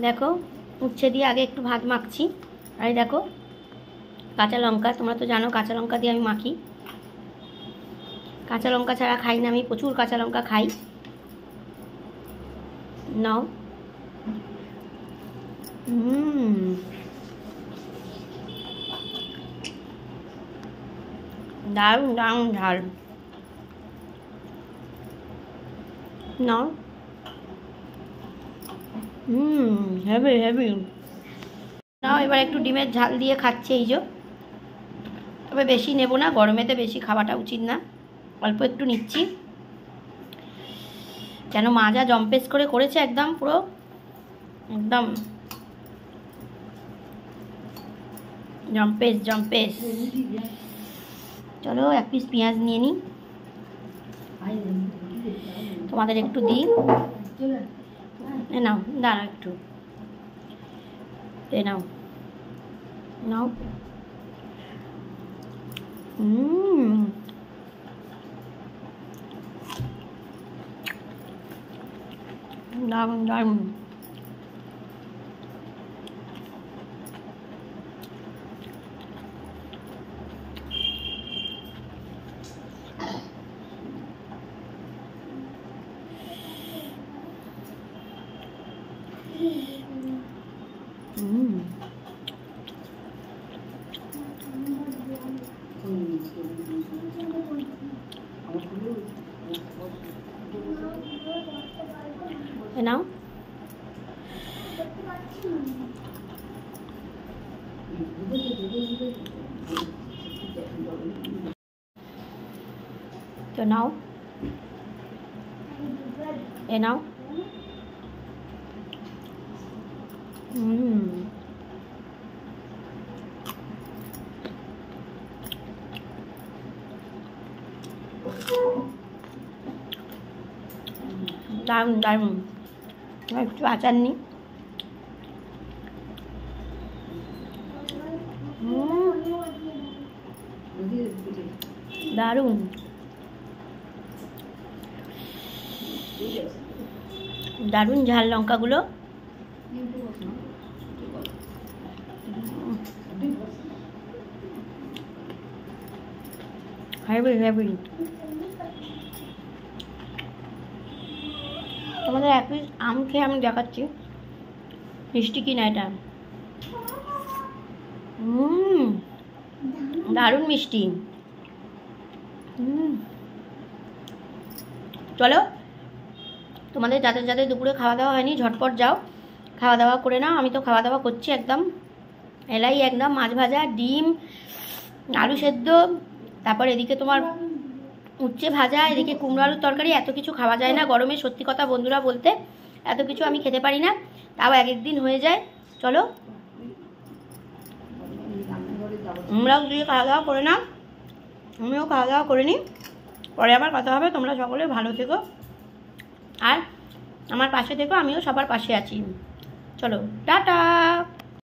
দেখো উচ্ছে দিয়ে আগে একটু ভাত মাখছি, আর দেখো কাঁচা লঙ্কা, তোমরা তো জানো কাঁচা লঙ্কা দিয়ে আমি মাখি। কাঁচা লঙ্কা ছাড়া খাই না আমি, প্রচুর কাঁচা লঙ্কা খাই। নাও। দারুণ দারুণ ঝাল। নাও। Heavy heavy. নাও এবার একটু ডিমের ঝাল দিয়ে খাচ্ছে এই যে, তবে বেশি নেব না, গরমেতে বেশি খাওয়াটা উচিত না, অল্প একটু নিচ্ছি। যেন মা যা জম্পেস করে করেছে একদম পুরো একদম জম্পেস জম্পেস। চলো এক পিস পেঁয়াজ নিয়ে নিই, তোমাদের একটু দিই। নাও দাঁড়া একটু, নাও নাও। দারুণ দারুণ। নাও। তো নাও, এ নাও। দারুণ দারুণ। একটু আচার নিই। দারুণ দারুণ ঝাল লঙ্কাগুলো। Heavy heavy. তোমাদের এক পিস আম খেয়ে আমি দেখাচ্ছি মিষ্টি কিনা এটা। দারুণ মিষ্টি। চলো তোমাদের যাদের যাদের দুপুরে খাওয়া দাওয়া হয়নি ঝটপট যাও খাওয়া দাওয়া করে নাও। আমি তো খাওয়া দাওয়া করছি একদম এলাই, একদম মাছ ভাজা, ডিম, আলু সেদ্ধ, তারপর এদিকে তোমার উচ্ছে ভাজা, এদিকে কুমড়ো আলুর তরকারি। এত কিছু খাওয়া যায় না গরমে, সত্যি কথা বন্ধুরা বলতে এত কিছু আমি খেতে পারি না, তাও এক একদিন হয়ে যায়। চলো আমরাও দিয়ে খাওয়া দাওয়া করে নাও, আমিও খাওয়া দাওয়া করে নিই, পরে আবার কথা হবে। তোমরা সকলে ভালো থেকো আর আমার পাশে থেকো, আমিও সবার পাশে আছি। চলো টাটা।